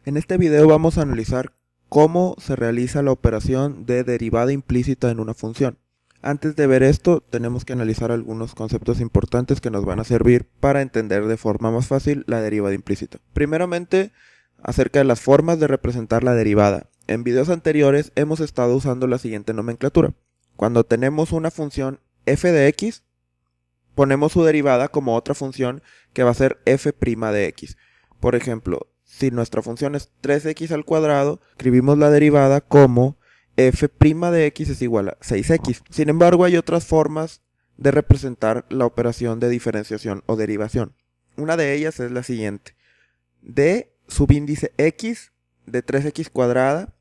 En este video vamos a analizar cómo se realiza la operación de derivada implícita en una función. Antes de ver esto, tenemos que analizar algunos conceptos importantes que nos van a servir para entender de forma más fácil la derivada implícita. Primeramente, acerca de las formas de representar la derivada. En videos anteriores hemos estado usando la siguiente nomenclatura. Cuando tenemos una función f de x, ponemos su derivada como otra función que va a ser f' de x. Por ejemplo, si nuestra función es 3x al cuadrado, escribimos la derivada como f' de x es igual a 6x. Sin embargo, hay otras formas de representar la operación de diferenciación o derivación. Una de ellas es la siguiente. D subíndice x de 3x cuadrada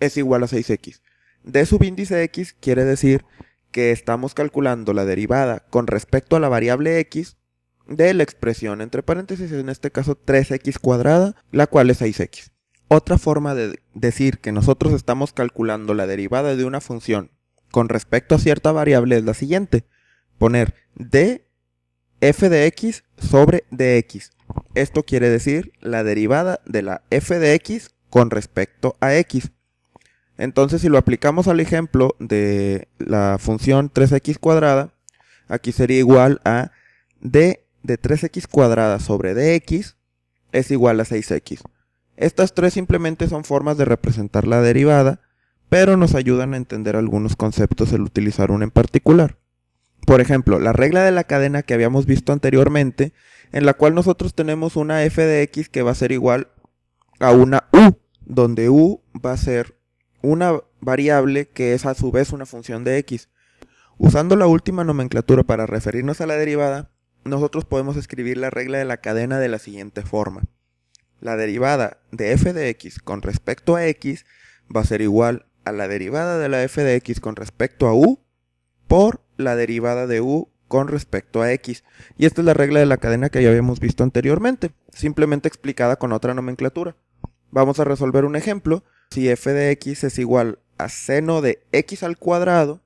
es igual a 6x. D subíndice x quiere decir que estamos calculando la derivada con respecto a la variable x de la expresión, entre paréntesis, en este caso 3x cuadrada, la cual es 6x. Otra forma de decir que nosotros estamos calculando la derivada de una función con respecto a cierta variable es la siguiente. Poner d f de x sobre dx. Esto quiere decir la derivada de la f de x con respecto a x. Entonces, si lo aplicamos al ejemplo de la función 3x cuadrada, aquí sería igual a d de 3x cuadrada sobre dx es igual a 6x. Estas tres simplemente son formas de representar la derivada, pero nos ayudan a entender algunos conceptos el utilizar una en particular. Por ejemplo, la regla de la cadena que habíamos visto anteriormente, en la cual nosotros tenemos una f de x que va a ser igual a una u, donde u va a ser una variable que es a su vez una función de x. Usando la última nomenclatura para referirnos a la derivada, nosotros podemos escribir la regla de la cadena de la siguiente forma. La derivada de f de x con respecto a x va a ser igual a la derivada de la f de x con respecto a u por la derivada de u con respecto a x. Y esta es la regla de la cadena que ya habíamos visto anteriormente, simplemente explicada con otra nomenclatura. Vamos a resolver un ejemplo. Si f de x es igual a seno de x al cuadrado,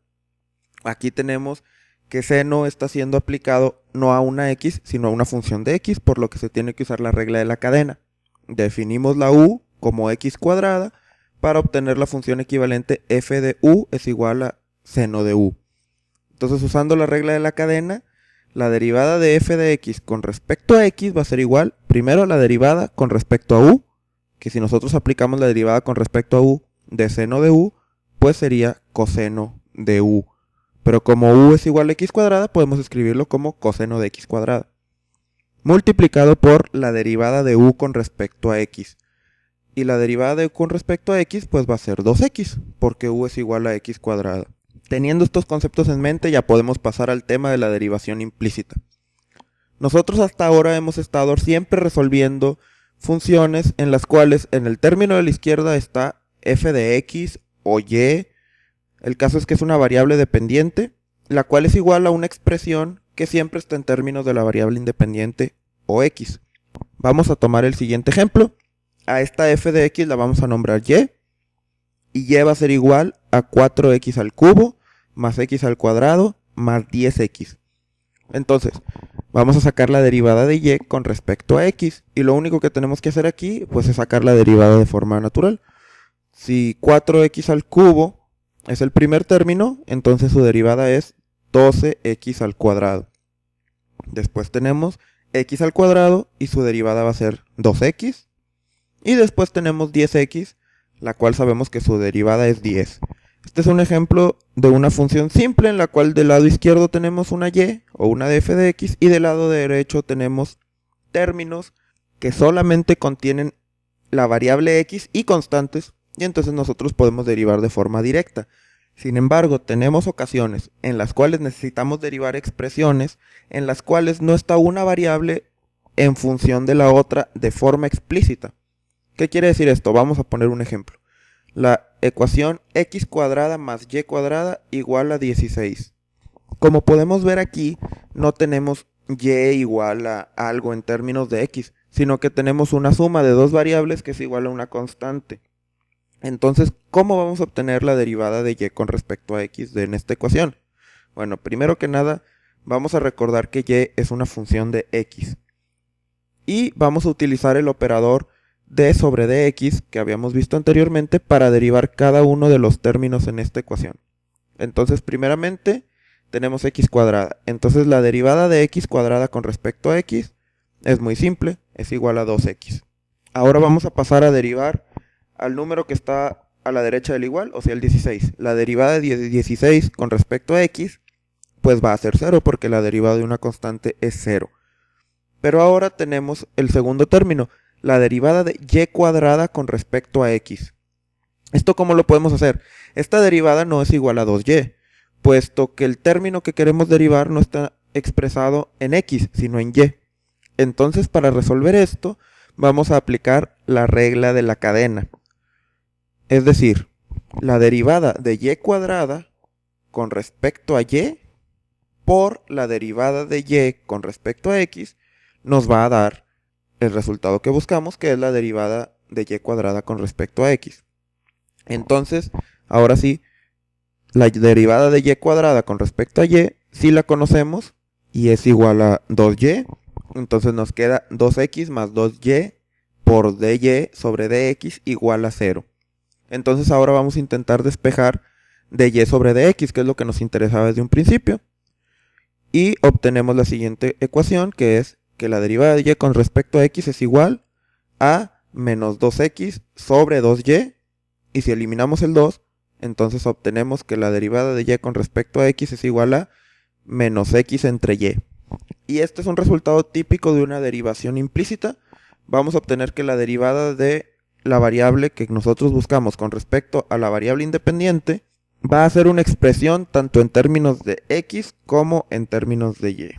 aquí tenemos que seno está siendo aplicado no a una x, sino a una función de x, por lo que se tiene que usar la regla de la cadena. Definimos la u como x cuadrada para obtener la función equivalente f de u es igual a seno de u. Entonces, usando la regla de la cadena, la derivada de f de x con respecto a x va a ser igual, primero a la derivada con respecto a u, que si nosotros aplicamos la derivada con respecto a u de seno de u, pues sería coseno de u. Pero como u es igual a x cuadrada, podemos escribirlo como coseno de x cuadrada. Multiplicado por la derivada de u con respecto a x. Y la derivada de u con respecto a x, pues va a ser 2x, porque u es igual a x cuadrada. Teniendo estos conceptos en mente, ya podemos pasar al tema de la derivación implícita. Nosotros hasta ahora hemos estado siempre resolviendo funciones en las cuales en el término de la izquierda está f de x o y. El caso es que es una variable dependiente, la cual es igual a una expresión que siempre está en términos de la variable independiente o x. Vamos a tomar el siguiente ejemplo. A esta f de x la vamos a nombrar y. Y y va a ser igual a 4x al cubo más x al cuadrado más 10x. Entonces, vamos a sacar la derivada de y con respecto a x. Y lo único que tenemos que hacer aquí, pues es sacar la derivada de forma natural. Si 4x al cubo es el primer término, entonces su derivada es 12x al cuadrado. Después tenemos x al cuadrado y su derivada va a ser 2x. Y después tenemos 10x, la cual sabemos que su derivada es 10. Este es un ejemplo de una función simple en la cual del lado izquierdo tenemos una y o una de f de x y del lado derecho tenemos términos que solamente contienen la variable x y constantes, y entonces nosotros podemos derivar de forma directa. Sin embargo, tenemos ocasiones en las cuales necesitamos derivar expresiones en las cuales no está una variable en función de la otra de forma explícita. ¿Qué quiere decir esto? Vamos a poner un ejemplo. La ecuación x cuadrada más y cuadrada igual a 16. Como podemos ver aquí, no tenemos y igual a algo en términos de x, sino que tenemos una suma de dos variables que es igual a una constante. Entonces, ¿cómo vamos a obtener la derivada de y con respecto a x en esta ecuación? Bueno, primero que nada, vamos a recordar que y es una función de x. Y vamos a utilizar el operador d sobre dx que habíamos visto anteriormente para derivar cada uno de los términos en esta ecuación. Entonces, primeramente, tenemos x cuadrada. Entonces, la derivada de x cuadrada con respecto a x es muy simple, es igual a 2x. Ahora vamos a pasar a derivar al número que está a la derecha del igual, o sea, el 16. La derivada de 16 con respecto a x, pues va a ser 0 porque la derivada de una constante es 0. Pero ahora tenemos el segundo término, la derivada de y cuadrada con respecto a x. ¿Esto cómo lo podemos hacer? Esta derivada no es igual a 2y, puesto que el término que queremos derivar no está expresado en x, sino en y. Entonces, para resolver esto, vamos a aplicar la regla de la cadena. Es decir, la derivada de y cuadrada con respecto a y por la derivada de y con respecto a x nos va a dar el resultado que buscamos, que es la derivada de y cuadrada con respecto a x. Entonces, ahora sí, la derivada de y cuadrada con respecto a y, sí la conocemos y es igual a 2y. Entonces nos queda 2x más 2y por dy sobre dx igual a 0. Entonces ahora vamos a intentar despejar dy sobre dx, que es lo que nos interesaba desde un principio. Y obtenemos la siguiente ecuación, que es que la derivada de y con respecto a x es igual a menos 2x sobre 2y. Y si eliminamos el 2, entonces obtenemos que la derivada de y con respecto a x es igual a menos x entre y. Y este es un resultado típico de una derivación implícita. Vamos a obtener que la derivada de la variable que nosotros buscamos con respecto a la variable independiente va a ser una expresión tanto en términos de x como en términos de y.